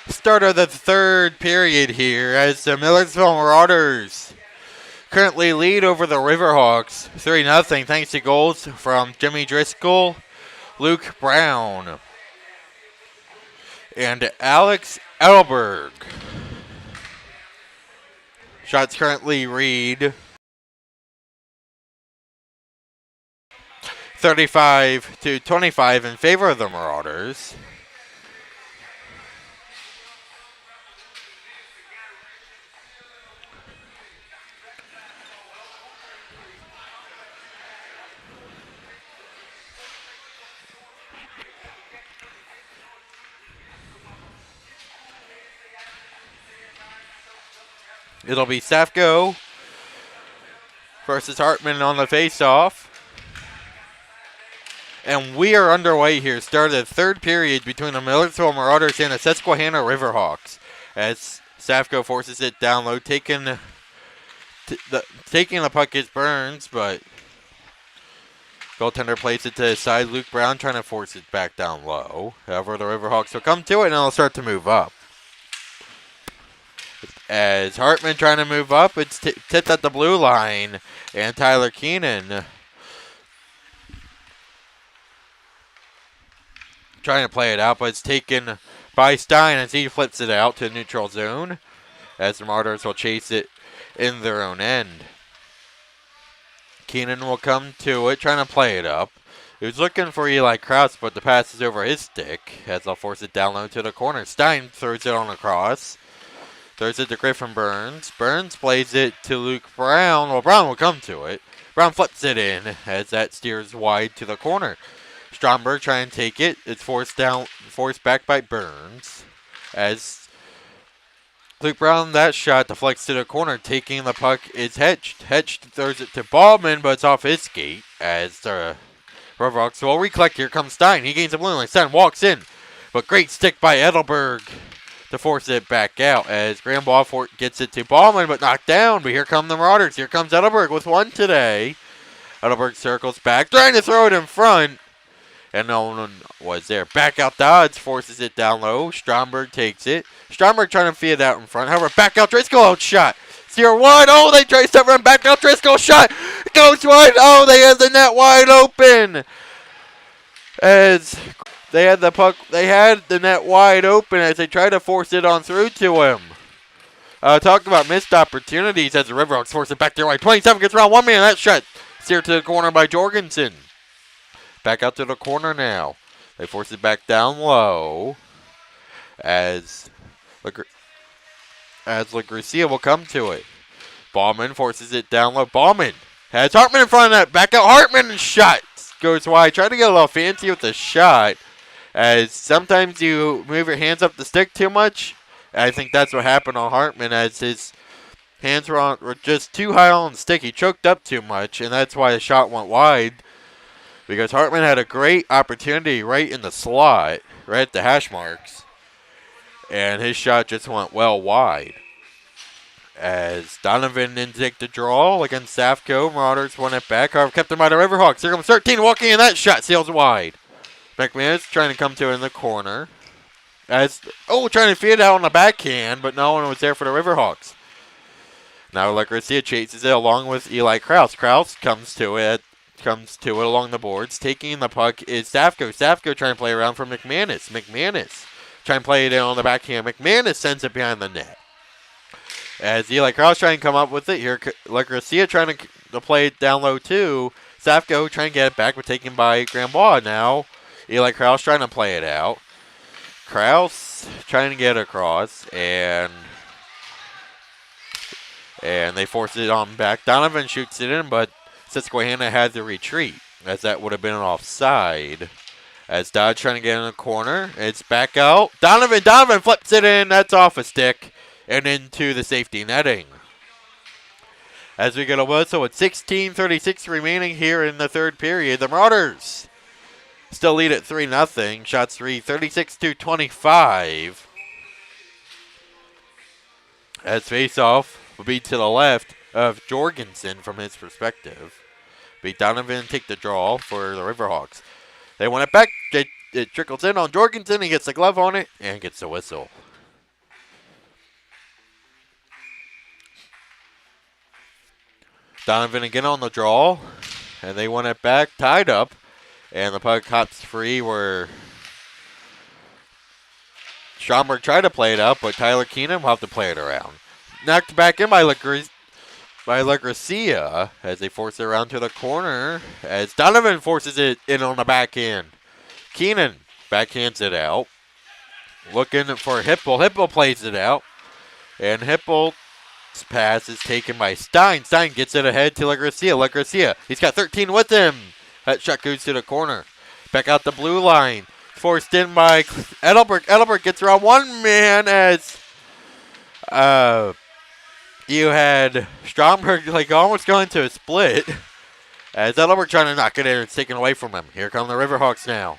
Start of the third period here as the Millersville Marauders currently lead over the River Hawks 3-0 thanks to goals from Jimmy Driscoll, Luke Brown, and Alex Edelberg. Shots currently read 35-25 in favor of the Marauders. It'll be Safko versus Hartman on the face-off. And we are underway here. Started the third period between the Millersville Marauders and the Susquehanna River Hawks. As Safko forces it down low, taking the puck is Burns, but goaltender plays it to his side. Luke Brown trying to force it back down low. However, the River Hawks will come to it and they'll start to move up. As Hartman trying to move up, it's tipped at the blue line, and Tyler Keenan trying to play it out, but it's taken by Stein as he flips it out to the neutral zone, as the Marauders will chase it in their own end. Keenan will come to it, trying to play it up. He was looking for Eli Krause, but the pass is over his stick, as they'll force it down low to the corner. Stein throws it on across. Throws it to Griffin Burns. Burns plays it to Luke Brown. Well, Brown will come to it. Brown flips it in as that steers wide to the corner. Stromberg trying to take it. It's forced back by Burns. As Luke Brown, that shot deflects to the corner. Taking the puck is Hedge. Hedge throws it to Baldwin, but it's off his skate. As the River Hawks will recollect. Here comes Stein. He gains the blue line. Stein walks in. But great stick by Edelberg to force it back out as Graham Balfort gets it to Ballman, but knocked down. But here come the Marauders. Here comes Edelberg with one today. Edelberg circles back, trying to throw it in front, and no one was there. Back out Dodds, forces it down low. Stromberg takes it. Stromberg trying to feed it out in front. However, back out Driscoll, out shot. Steer wide. Oh, they try to run back out Driscoll, shot. Goes wide. Oh, they have the net wide open. As they had the puck, they had the net wide open as they tried to force it on through to him. Talk about missed opportunities as the River Hawks force it back their way. 27 gets around one man. That shot steered to the corner by Jorgensen. Back out to the corner now. They force it back down low as LaGracia will come to it. Ballman forces it down low. Ballman has Hartman in front of that. Back out Hartman and shot goes wide. Trying to get a little fancy with the shot. As sometimes you move your hands up the stick too much. I think that's what happened on Hartman as his hands were just too high on the stick. He choked up too much, and that's why the shot went wide. Because Hartman had a great opportunity right in the slot, right at the hash marks. And his shot just went well wide. As Donovan didn't take the draw against Safko, Marauders won it back. However, kept them by the River Hawks. Here comes 13 walking in, that shot sails wide. McMahon's trying to come to it in the corner. Trying to feed it out on the backhand, but no one was there for the River Hawks. Now LaGracia chases it along with Eli Krause. Krause comes to it along the boards. Taking the puck is Safko. Safko trying to play around for McManus. McManus trying to play it in on the backhand. McManus sends it behind the net. As Eli Krause trying to come up with it here, LaGracia trying to play it down low too. Safko trying to get it back, but taken by Grambaugh now. Eli Krause trying to play it out. Krause trying to get across, and they force it on back. Donovan shoots it in, but Susquehanna had to retreat, as that would have been an offside. As Dodge trying to get in the corner, it's back out. Donovan flips it in. That's off a stick and into the safety netting. As we get a whistle with 16:36 remaining here in the third period, the Marauders still lead at 3-0. Shots 36-25. As face-off will be to the left of Jorgensen from his perspective. Beat Donovan take the draw for the River Hawks. They want it back. It trickles in on Jorgensen. He gets the glove on it and gets the whistle. Donovan again on the draw. And they won it back, tied up. And the puck hops free where Stromberg tried to play it up, but Tyler Keenan will have to play it around. Knocked back in by LaGracia as they force it around to the corner. As Donovan forces it in on the backhand. Keenan backhands it out. Looking for Hipple. Hipple plays it out. And Hipple's pass is taken by Stein. Stein gets it ahead to LaGracia. LaGracia, he's got 13 with him. That shot goes to the corner. Back out the blue line. Forced in by Edelberg. Edelberg gets around one man as you had Stromberg like almost going to a split. As Edelberg trying to knock it in, it's taken away from him. Here come the River Hawks now.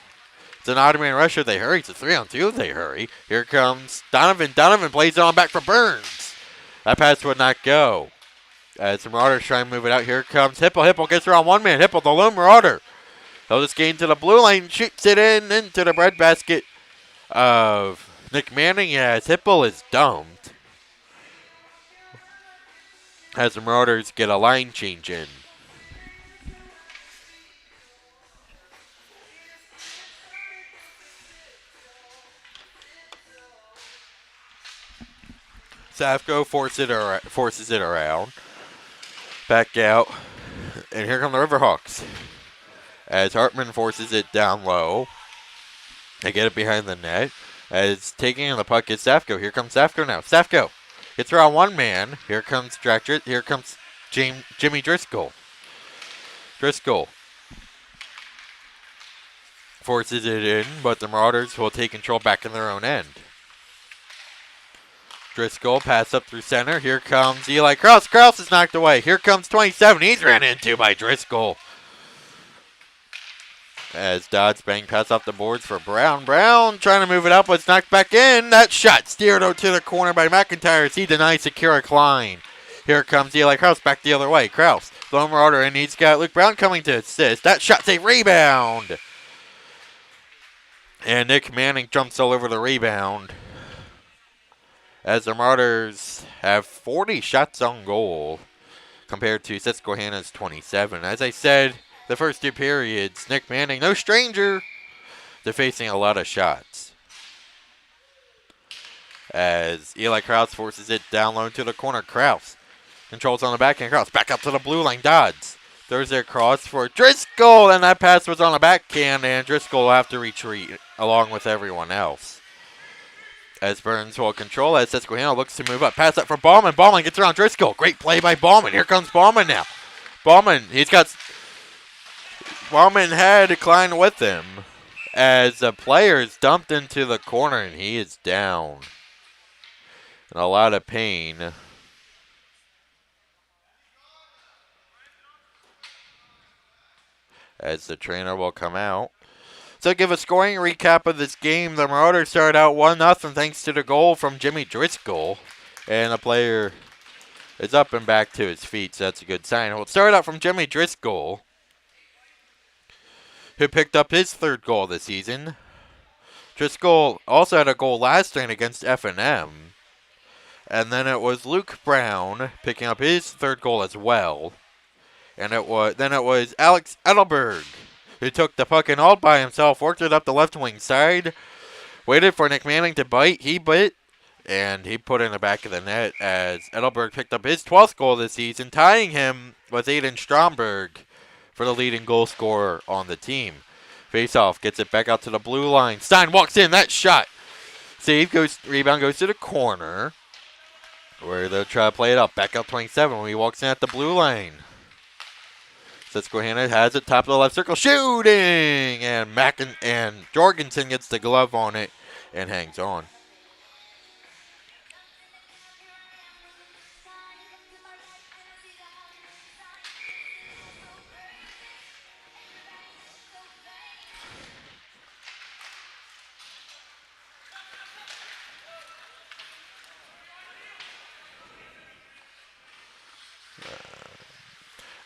It's an odd man rusher. They hurry. It's a 3-on-2. They hurry. Here comes Donovan. Donovan plays it on back for Burns. That pass would not go. As the Marauders try and move it out. Here comes Hipple. Hipple gets around one man. Hipple, the lone Marauder. He'll just gain to the blue lane. Shoots it into the breadbasket of Nick Manning as Hipple is dumped. As the Marauders get a line change in. Safko forces it around. Back out. And here come the River Hawks. As Hartman forces it down low. They get it behind the net. As taking the puck is Safko. Here comes Safko now. Safko gets around one man. Here comes Here comes Jimmy Driscoll. Driscoll forces it in, but the Marauders will take control back in their own end. Driscoll pass up through center. Here comes Eli Krause. Krause is knocked away. Here comes 27. He's ran into by Driscoll. As Dodds bang pass off the boards for Brown. Brown trying to move it up, but it's knocked back in. That shot steered out to the corner by McIntyre as he denies Sakura Klein. Here comes Eli Krause back the other way. Krause, lone Marauder, and he's got Luke Brown coming to assist. That shot's a rebound. And Nick Manning jumps all over the rebound. As the Marauders have 40 shots on goal compared to Susquehanna's 27. As I said, the first two periods, Nick Manning, no stranger, they're facing a lot of shots. As Eli Krause forces it down low to the corner. Krause controls on the backhand. Krause back up to the blue line. Dodds throws their cross for Driscoll, and that pass was on the backhand, and Driscoll will have to retreat along with everyone else. As Burns will control as Susquehanna looks to move up. Pass up for Ballman. Ballman gets around Driscoll. Great play by Ballman. Here comes Ballman now. Ballman had Klein with him as the player is dumped into the corner and he is down. In a lot of pain. As the trainer will come out. So give a scoring recap of this game. The Marauders started out 1-0 thanks to the goal from Jimmy Driscoll. And the player is up and back to his feet, so that's a good sign. Well, it started out from Jimmy Driscoll, who picked up his third goal this season. Driscoll also had a goal last night against F&M. And then it was Luke Brown picking up his third goal as well. And it was Alex Edelberg, who took the puck and all by himself, worked it up the left wing side, waited for Nick Manning to bite. He bit, and he put it in the back of the net as Edelberg picked up his 12th goal this season, tying him with Aiden Stromberg for the leading goal scorer on the team. Faceoff gets it back out to the blue line. Stein walks in. That shot. Rebound goes to the corner, where they'll try to play it up. Back out 27 when he walks in at the blue line. Susquehanna has it top of the left circle, shooting, and Jorgensen gets the glove on it and hangs on.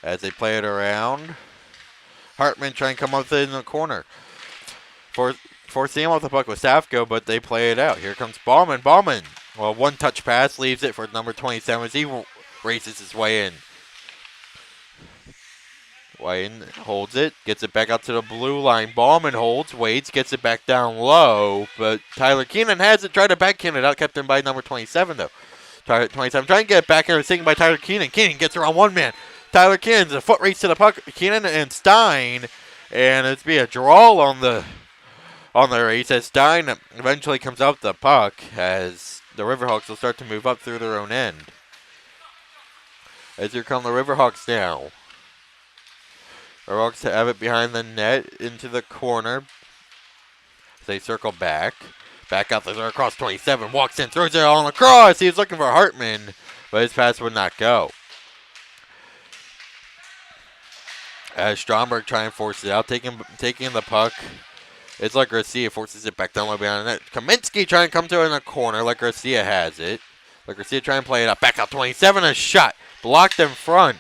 As they play it around, Hartman trying to come up with it in the corner. Forcing him off the puck with Safko, but they play it out. Here comes Ballman. Ballman, well, one touch pass, leaves it for number 27 as he races his way in. Wayne holds it, gets it back out to the blue line. Ballman holds, waits, gets it back down low, but Tyler Keenan has it, tried to backhand it out, kept in by number 27, though. 27 trying to get it back here, taken by Tyler Keenan. Keenan gets around one man. Tyler Keenan's a foot race to the puck. Keenan and Stein, and it's be a draw on the race as Stein eventually comes out the puck as the Riverhawks will start to move up through their own end. As here come the Riverhawks now. The Riverhawks have it behind the net into the corner. They circle back. Back out there across 27. Walks in, throws it on across. He was looking for Hartman, but his pass would not go. As Stromberg trying to force it out, taking the puck. It's like Garcia forces it back down low behind the net. Kaminsky trying to come to it in the corner like Garcia has it. Like Garcia trying to play it out. Back out 27, a shot. Blocked in front.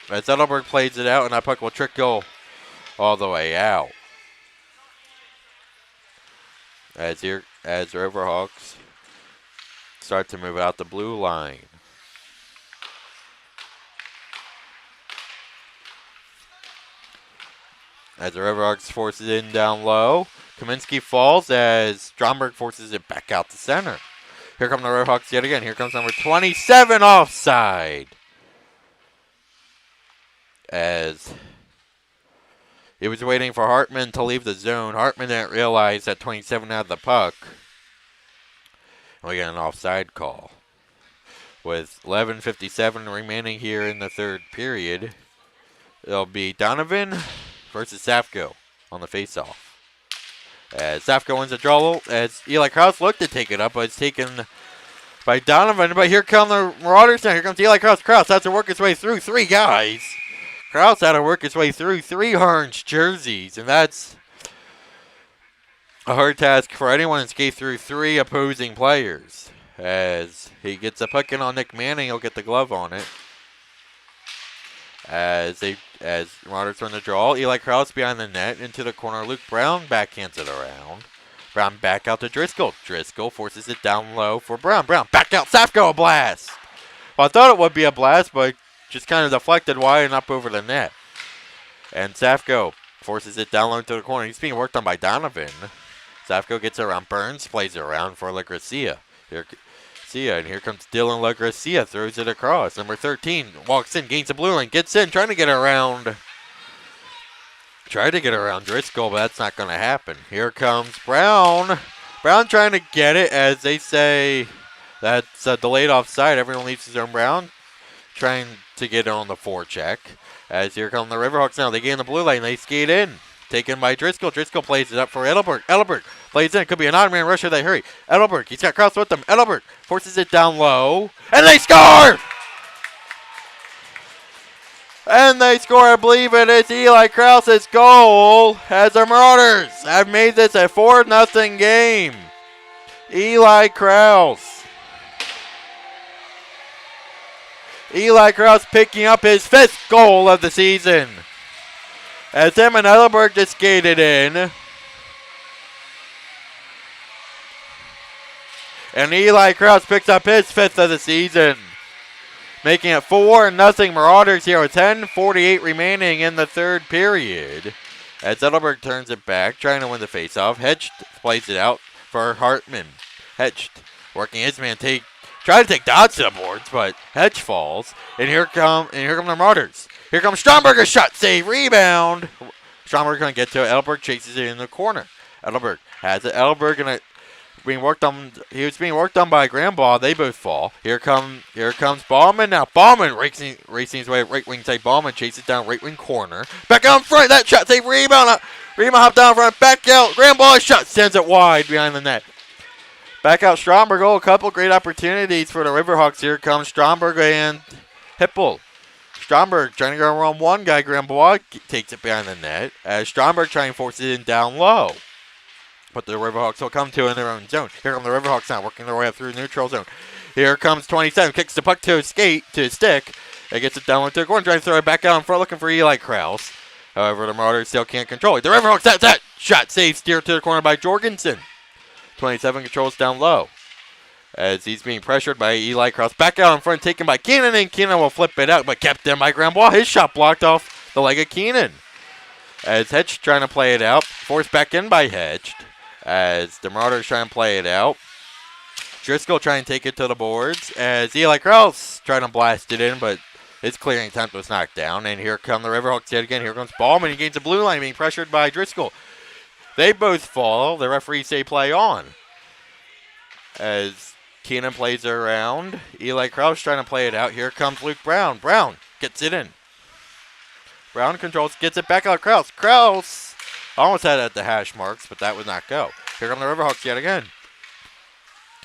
As Edelberg plays it out, and that puck will trickle all the way out. As the Riverhawks start to move out the blue line. As the Riverhawks forces it in down low. Kaminsky falls as Stromberg forces it back out to center. Here come the Riverhawks yet again. Here comes number 27 offside. As he was waiting for Hartman to leave the zone. Hartman didn't realize that 27 had the puck. We got an offside call. With 11:57 remaining here in the third period, it'll be Donovan versus Safko on the faceoff. As Safko wins the draw, as Eli Krause looked to take it up, but it's taken by Donovan. But here come the Marauders now. Here comes Eli Krause. Krause has to work his way through three guys. Krause had to work his way through three orange jerseys, and that's a hard task for anyone to skate through three opposing players. As he gets a puck in on Nick Manning, he'll get the glove on it. As Marauders run the draw, Eli Krause behind the net into the corner. Luke Brown backhands it around. Brown back out to Driscoll. Driscoll forces it down low for Brown. Brown back out. Safko, a blast. Well, I thought it would be a blast, but just kind of deflected wide and up over the net. And Safko forces it down low to the corner. He's being worked on by Donovan. Safko gets around Burns, plays it around for LaGracia. And here comes Dylan LaGracia, throws it across. Number 13 walks in, gains the blue line, gets in, trying to get around Driscoll, but that's not going to happen. Here comes Brown. Brown trying to get it, as they say that's a delayed offside. Everyone leaves his own. Brown trying to get on the forecheck. As here come the Riverhawks now. They gain the blue line. They skate in. Taken by Driscoll. Driscoll plays it up for Edelberg. Edelberg plays in. Could be an odd man rusher. They hurry. Edelberg. He's got Krause with them. Edelberg forces it down low. And they score! And they score. I believe it is Eli Krause's goal. As the Marauders have made this a 4-0 game. Eli Krause. Eli Krause picking up his 5th goal of the season. As him and Edelberg just skated in. And Eli Krause picks up his 5th of the season. Making it 4-0 Marauders here with 10:48 remaining in the third period. As Edelberg turns it back, trying to win the faceoff. Hedge plays it out for Hartman. Hedge working his man, try to take Dodge to the boards, but Hedge falls. And here come the Marauders. Here comes Stromberg, a shot, save, rebound. Stromberg going to get to it. Edelberg chases it in the corner. Edelberg has it. Edelberg being worked on. He was being worked on by Grambaugh. They both fall. Here comes Ballman. Now Ballman racing his way right wing side. Ballman chases down right wing corner. Back out in front. That shot, save, rebound. Rebound hop down front. Back out. Grambaugh shot sends it wide behind the net. Back out Stromberg. A couple great opportunities for the Riverhawks. Here comes Stromberg and Hippel. Stromberg trying to go around one guy. Grambois takes it behind the net. As Stromberg trying to force it in down low. But the Riverhawks will come to in their own zone. Here come the Riverhawks now, working their way up through neutral zone. Here comes 27. Kicks the puck to his stick. And gets it down to the corner. Trying to throw it back out in front, looking for Eli Krause. However, the Marauders still can't control it. The Riverhawks, that shot saved, steered to the corner by Jorgensen. 27 controls down low. As he's being pressured by Eli Krause. Back out in front, taken by Keenan, and Keenan will flip it out, but kept in by Grambois. His shot blocked off the leg of Keenan. As Hedge trying to play it out. Forced back in by Hedge. As the Marauders trying to play it out. Driscoll trying to take it to the boards. As Eli Krause trying to blast it in, but his clearing attempt was knocked down. And here come the Riverhawks yet again. Here comes Ballman. He gains the blue line, being pressured by Driscoll. They both fall. The referees say play on. As Keenan plays it around. Eli Krause trying to play it out. Here comes Luke Brown. Brown gets it in. Brown controls, gets it back out. Krause. Krause almost had it at the hash marks, but that would not go. Here come the Riverhawks yet again.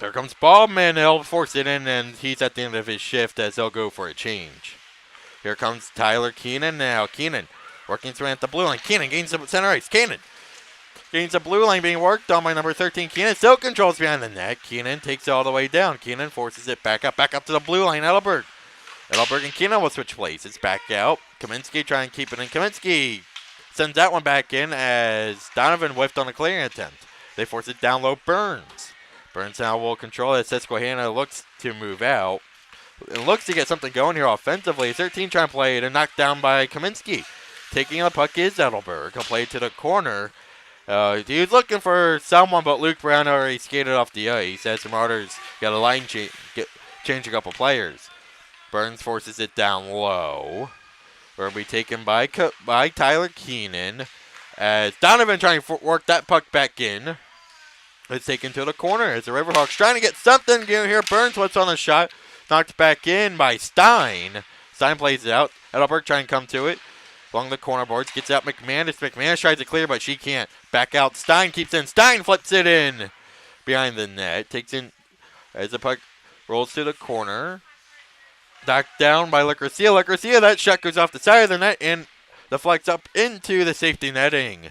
There comes Ballman. He'll force it in, and he's at the end of his shift as they'll go for a change. Here comes Tyler Keenan now. Keenan working his way at the blue line. Keenan gains the center ice. Keenan gains the blue line being worked on by number 13. Keenan still controls behind the net. Keenan takes it all the way down. Keenan forces it back up to the blue line. Edelberg and Keenan will switch places. Back out. Kaminsky trying to keep it in. Kaminsky sends that one back in as Donovan whiffed on a clearing attempt. They force it down low. Burns now will control it. Susquehanna looks to move out. It looks to get something going here offensively. 13 trying to play it and knocked down by Kaminsky. Taking the puck is Edelberg. He'll play it to the corner. He was looking for someone, but Luke Brown already skated off the ice as the Marauders got a line change a couple players. Burns forces it down low. Will be taken by Tyler Keenan. As Donovan trying to work that puck back in. It's taken to the corner as the Riverhawks trying to get something here. Burns what's on the shot. Knocked back in by Stein. Stein plays it out. Edelberg trying to come to it. Along the corner boards. Gets out McManus. McManus tries to clear, but she can't. Back out. Stein keeps in. Stein flips it in behind the net. Takes in as the puck rolls to the corner. Knocked down by LaGracia. LaGracia, that shot goes off the side of the net and deflects up into the safety netting.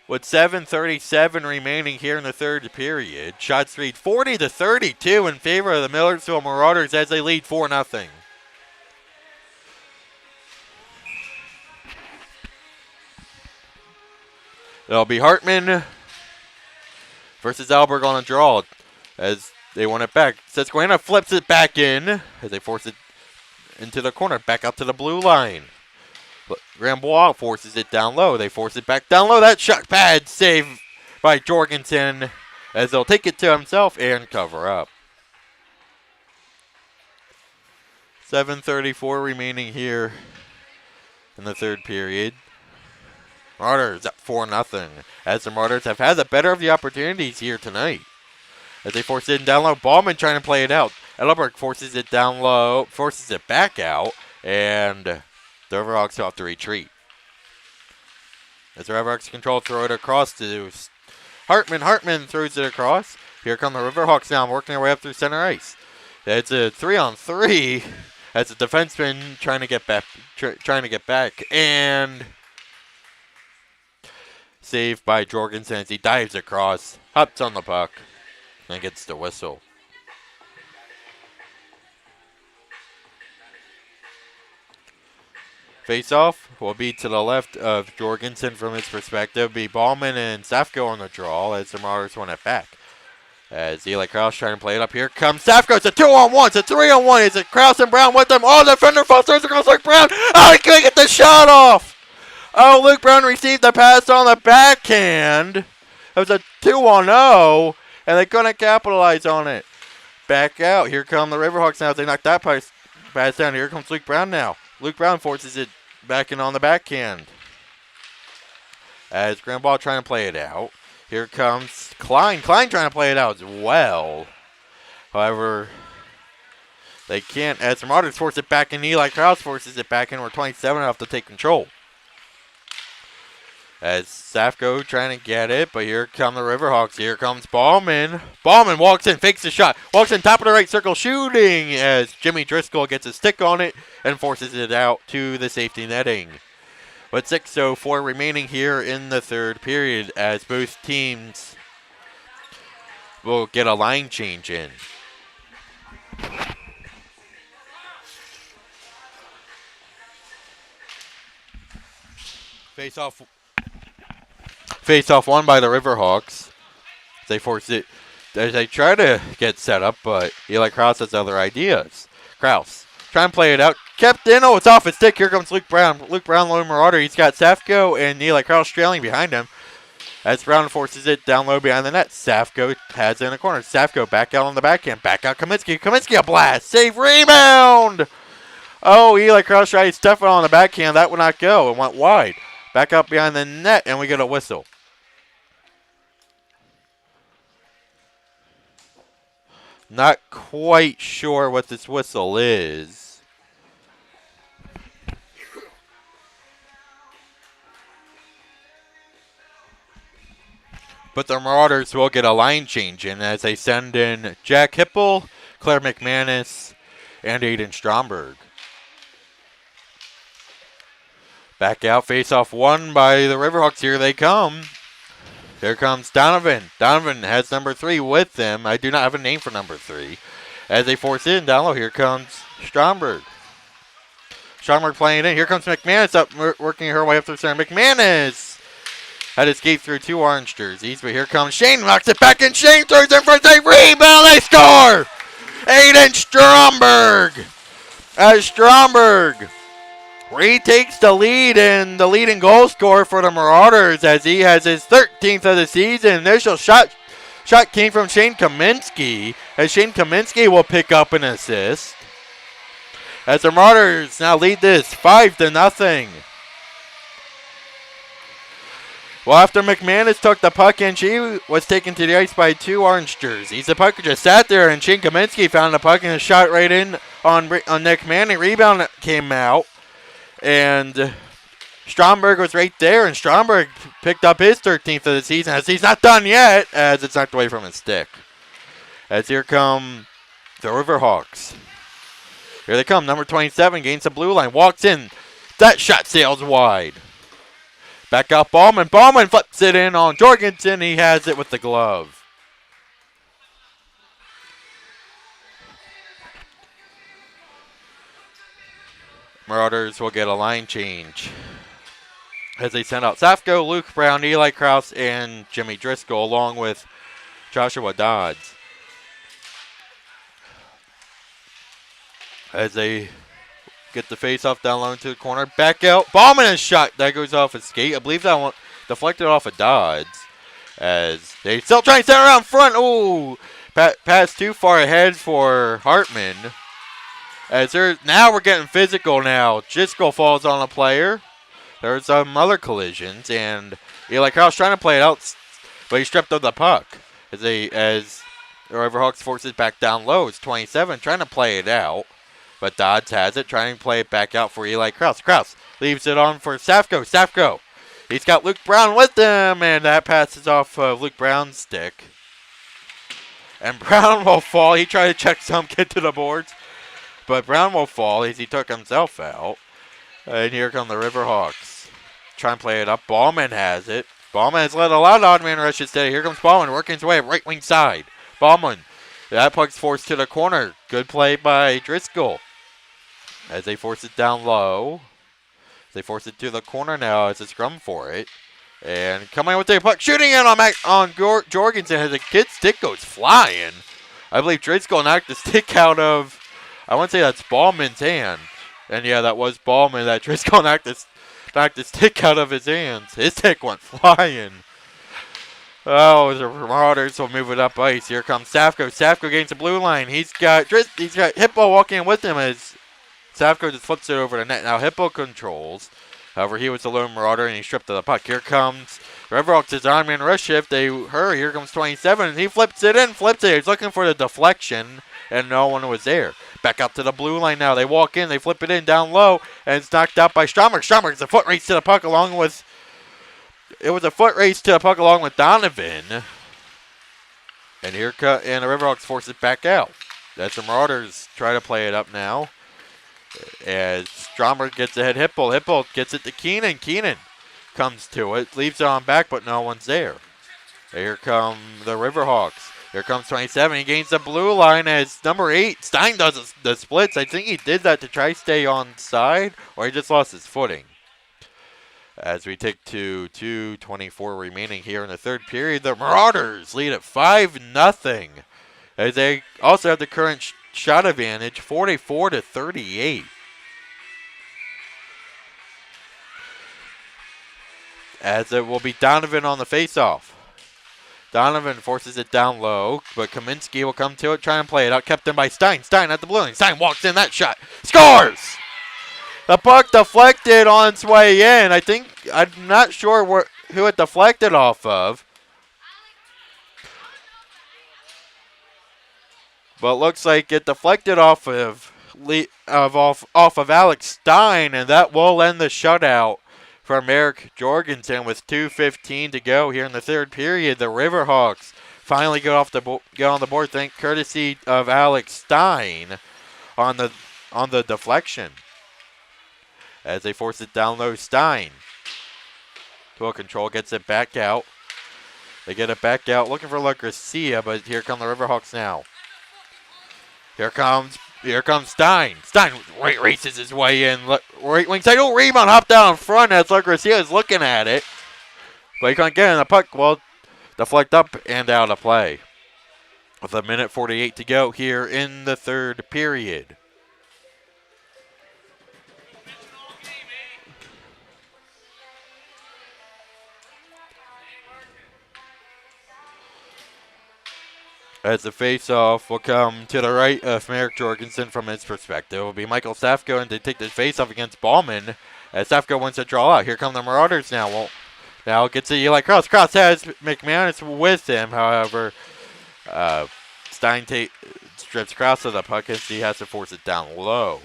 With 7:37 remaining here in the third period, shots lead 40-32 in favor of the Millersville Marauders as they lead 4-0. It'll be Hartman versus Alberg on a draw as they want it back. Susquehanna flips it back in as they force it into the corner, back out to the blue line. Grambois forces it down low. They force it back down low. That shot pad save by Jorgensen as they'll take it to himself and cover up. 7:34 remaining here in the third period. Marauders up 4-0 as the Marauders have had the better of the opportunities here tonight. As they force it down low, Ballman trying to play it out. Edelberg forces it down low, forces it back out, and the Riverhawks have to retreat. As the Riverhawks control, throw it across to Hartman. Hartman throws it across. Here come the Riverhawks now, working their way up through center ice. It's a 3-on-3 as the defenseman trying to get back, and saved by Jorgensen as he dives across, hops on the puck, and gets the whistle. Face-off will be to the left of Jorgensen from his perspective. Be Ballman and Safko on the draw as the Marauders want it back. As Eli Krause trying to play it up. Here comes Safko. It's a 2-on-1. It's a 3-on-1. It's a Krause and Brown with them. Oh, the defender falls. Throws across Luke Brown. Oh, he couldn't get the shot off. Oh, Luke Brown received the pass on the backhand. It was a 2-on-0, and they couldn't capitalize on it. Back out. Here come the Riverhawks now as they knock that pass down. Here comes Luke Brown now. Luke Brown forces it back in on the backhand. As Grambaugh trying to play it out. Here comes Klein. Klein trying to play it out as well. However, they can't. As the Marauders force it back in. Eli Krause forces it back in. We're 27 off to take control. As Safko trying to get it, but here come the Riverhawks. Here comes Ballman. Ballman walks in, fakes the shot. Walks in, top of the right circle, shooting as Jimmy Driscoll gets a stick on it and forces it out to the safety netting. With 6:04 remaining here in the third period as both teams will get a line change in. Face-off won by the Riverhawks. They force it. They try to get set up, but Eli Krause has other ideas. Krause Trying to play it out. Kept in. Oh, it's off his stick. Here comes Luke Brown. Luke Brown, lone marauder. He's got Safko and Eli Krause trailing behind him. As Brown forces it down low behind the net. Safko has it in the corner. Safko back out on the backhand. Back out Kaminsky. Kaminsky a blast. Save rebound. Oh, Eli Krause tried to stuff it on the backhand. That would not go. It went wide. Back up behind the net, and we get a whistle. Not quite sure what this whistle is. But the Marauders will get a line change in as they send in Jack Hipple, Claire McManus, and Aiden Stromberg. Back out, face-off won by the Riverhawks. Here they come. Here comes Donovan. Donovan has number 3 with them. I do not have a name for number 3. As they force it in down low, here comes Stromberg. Stromberg playing in. Here comes McManus up, working her way up to the center. McManus had to skate through 2 orange jerseys, but here comes Shane. Knocks it back, and Shane throws in for a save. Rebound, they score! Aiden Stromberg. As Stromberg retakes the lead and the leading goal scorer for the Marauders as he has his 13th of the season. Initial shot came from Shane Kaminsky, as Shane Kaminsky will pick up an assist. As the Marauders now lead this 5-0. Well, after McManus took the puck in, she was taken to the ice by 2 orange jerseys. The puck just sat there, and Shane Kaminsky found the puck and shot right in on Nick Manning. Rebound came out. And Stromberg was right there, and Stromberg picked up his 13th of the season as he's not done yet, as it's knocked away from his stick. As here come the Riverhawks. Here they come. Number 27 gains the blue line, walks in. That shot sails wide. Back out Ballman. Ballman flips it in on Jorgensen. He has it with the glove. Marauders will get a line change as they send out Safko, Luke Brown, Eli Krause, and Jimmy Driscoll, along with Joshua Dodds. As they get the face-off down low into the corner. Back out. Ballman is shot. That goes off his skate. I believe that one deflected off of Dodds. As they still trying to center around front. Ooh. Pass too far ahead for Hartman. As now we're getting physical now. Driscoll falls on a player. There's some other collisions. And Eli Krause trying to play it out, but he stripped of the puck. As the Riverhawks force it back down low. It's 27 trying to play it out. But Dodds has it, trying to play it back out for Eli Krause. Krause leaves it on for Safko. Safko. He's got Luke Brown with him, and that passes off Luke Brown's stick. And Brown will fall. He tried to check some kid to the boards, but Brown will fall as he took himself out. And here come the Riverhawks. Trying to play it up. Ballman has it. Ballman has led a lot of odd man rushes today. Here comes Ballman working his way up right wing side. Ballman. That puck's forced to the corner. Good play by Driscoll. As they force it down low. They force it to the corner now as a scrum for it. And coming with the puck. Shooting in on Jorgensen as the kid's stick goes flying. I believe Driscoll knocked the stick out of, I want to say that's Ballman's hand. And yeah, that was Ballman that Driscoll knocked the stick out of his hands. His stick went flying. Oh, the Marauders will move it up ice. Here comes Safko. Safko gains the blue line. He's got Hippo walking with him as Safko just flips it over the net. Now Hippo controls. However, he was the lone Marauder and he stripped of the puck. Here comes Riverhawks' his arm in rush shift. They hurry. Here comes 27. He flips it in. He's looking for the deflection, and no one was there. Back up to the blue line now. They walk in. They flip it in down low, and it's knocked out by Stromberg. Stromberg's a foot race to the puck along with. It was a foot race to the puck along with Donovan. And the Riverhawks force it back out. As the Marauders try to play it up now. As Stromberg gets ahead, Hipple gets it to Keenan. Keenan comes to it, leaves it on back, but no one's there. Here come the Riverhawks. Here comes 27. He gains the blue line as number 8, Stein does the splits. I think he did that to try to stay on side, or he just lost his footing. As we take to 2:24 remaining here in the third period, the Marauders lead at 5-0. As they also have the current shot advantage, 44-38. As it will be Donovan on the faceoff. Donovan forces it down low, but Kaminsky will come to it, try and play it out. Kept in by Stein. Stein at the blue line. Stein walks in that shot. Scores! The puck deflected on its way in. I'm not sure who it deflected off of. But it looks like it deflected off of Alex Stein, and that will end the shutout from Eric Jorgensen with 2:15 to go here in the third period. The River Hawks finally get on the board, courtesy of Alex Stein on the deflection. As they force it down low, Stein. Total control, gets it back out. They get it back out, looking for La Gracia, but here come the River Hawks now. Here comes Stein. Stein races his way in. Right wing side. Oh, rebound. Hop down in front as La Gracia is looking at it. But he can't get in. The puck will deflect up and out of play. With 1:48 to go here in the third period. As the face-off will come to the right of Merrick Jorgensen from his perspective. It will be Michael Safko and to take the face-off against Ballman. As Safko wants to draw out. Here come the Marauders now. Well, now it gets to Eli Cross. Cross has McManus with him. However, Stein strips Cross of the puck and he has to force it down low.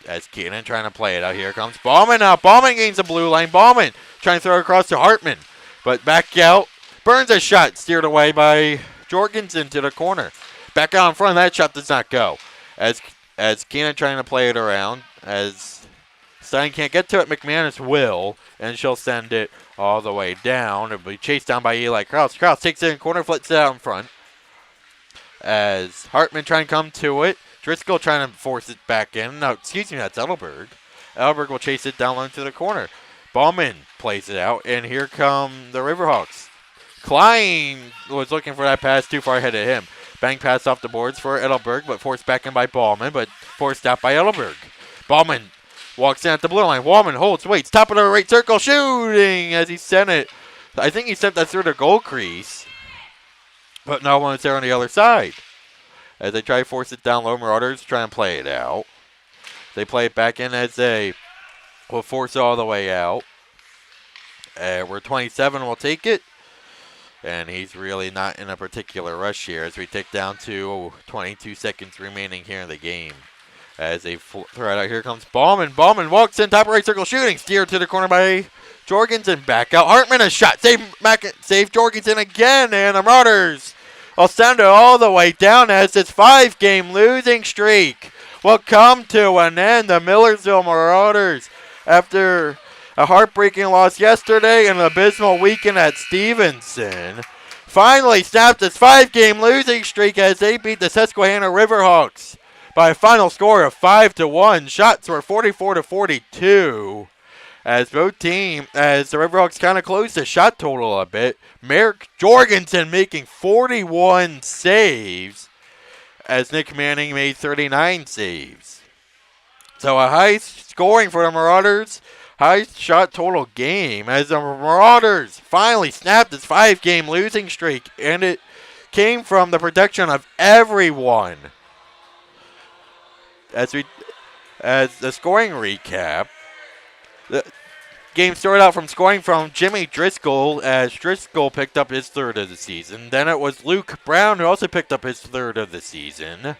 As Keenan trying to play it out. Here comes Ballman now. Ballman gains the blue line. Ballman trying to throw it across to Hartman. But back out. Burns a shot. Steered away by Jorgensen to the corner. Back out in front. That shot does not go. As Keenan trying to play it around. As Stein can't get to it, McManus will. And she'll send it all the way down. It'll be chased down by Eli Krause. Krause takes it in corner, flips it out in front. As Hartman trying to come to it. Driscoll trying to force it back in. No, excuse me, that's Edelberg. Edelberg will chase it down low into the corner. Ballman plays it out. And here come the Riverhawks. Klein was looking for that pass too far ahead of him. Bang pass off the boards for Edelberg, but forced back in by Ballman, but forced out by Edelberg. Ballman walks in at the blue line. Wallman holds, waits, top of the right circle, shooting as he sent it. I think he sent that through the goal crease, but no one is there on the other side. As they try to force it down low, Marauders try and play it out. They play it back in as they will force it all the way out. Where 27 will take it. And he's really not in a particular rush here as we take down to 22 seconds remaining here in the game. As they throw it out, here comes Ballman. Ballman walks in, top right circle, shooting. Steered to the corner by Jorgensen. Back out. Hartman a shot. Save Jorgensen again. And the Marauders will send it all the way down as this 5-game losing streak will come to an end. The Millersville Marauders, after a heartbreaking loss yesterday and an abysmal weekend at Stevenson, finally snapped its 5-game losing streak as they beat the Susquehanna River Hawks by a final score of 5-1. Shots were 44-42 as the Riverhawks kind of closed the shot total a bit. Merrick Jorgensen making 41 saves as Nick Manning made 39 saves. So a high scoring for the Marauders. High shot total game as the Marauders finally snapped its 5-game losing streak, and it came from the protection of everyone. As the scoring recap, the game started out from scoring from Jimmy Driscoll as Driscoll picked up his third of the season. Then it was Luke Brown who also picked up his third of the season.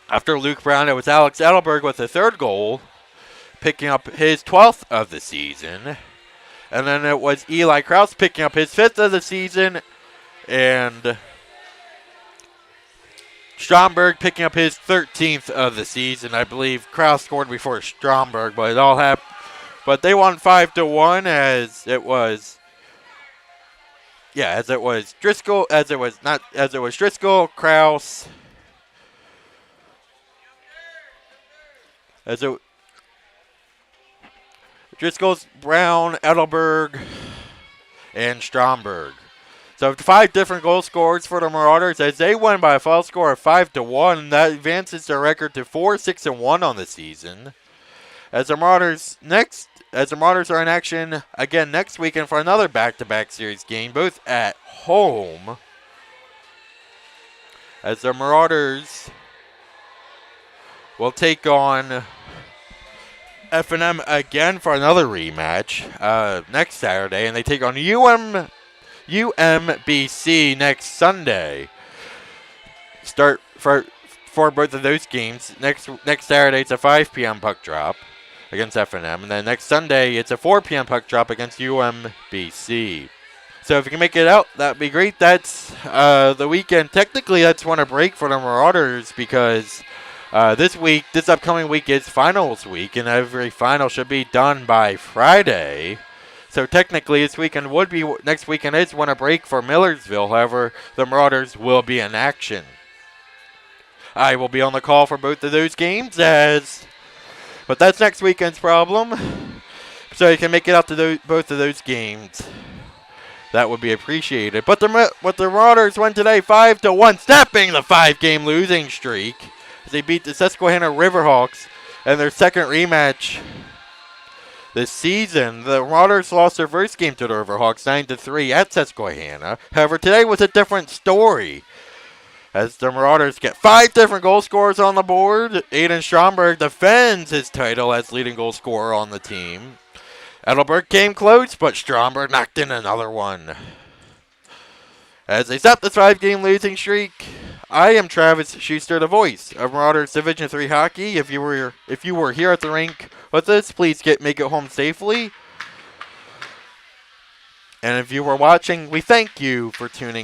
After Luke Brown, it was Alex Edelberg with the third goal, picking up his 12th of the season. And then it was Eli Krause picking up his 5th of the season. And Stromberg picking up his 13th of the season. I believe Krause scored before Stromberg, but it all happened. But they won 5-1 Driscoll, Krause. Driscoll, Brown, Edelberg, and Stromberg. So 5 different goal scorers for the Marauders as they win by a final score of 5-1. That advances their record to 4-6-1 on the season. As the Marauders are in action again next weekend for another back-to-back series game, both at home. As the Marauders will take on F&M again for another rematch next Saturday, and they take on UMBC next Sunday. Start for both of those games. Next Saturday, it's a 5 p.m. puck drop against F&M, and then next Sunday, it's a 4 p.m. puck drop against UMBC. So if you can make it out, that'd be great. That's the weekend. Technically, that's one a break for the Marauders because this upcoming week is finals week, and every final should be done by Friday. So technically, next weekend is one a break for Millersville. However, the Marauders will be in action. I will be on the call for both of those games, but that's next weekend's problem. So you can make it out to both of those games. That would be appreciated. But the Marauders won today 5-1, snapping the 5-game losing streak as they beat the Susquehanna River Hawks in their second rematch this season. The Marauders lost their first game to the River Hawks 9-3 at Susquehanna. However, today was a different story, as the Marauders get 5 different goal scorers on the board. Aiden Stromberg defends his title as leading goal scorer on the team. Edelberg came close, but Stromberg knocked in another one. As they stop this 5-game losing streak, I am Travis Schuster, the voice of Marauders Division III hockey. If you were here at the rink with us, please make it home safely. And if you were watching, we thank you for tuning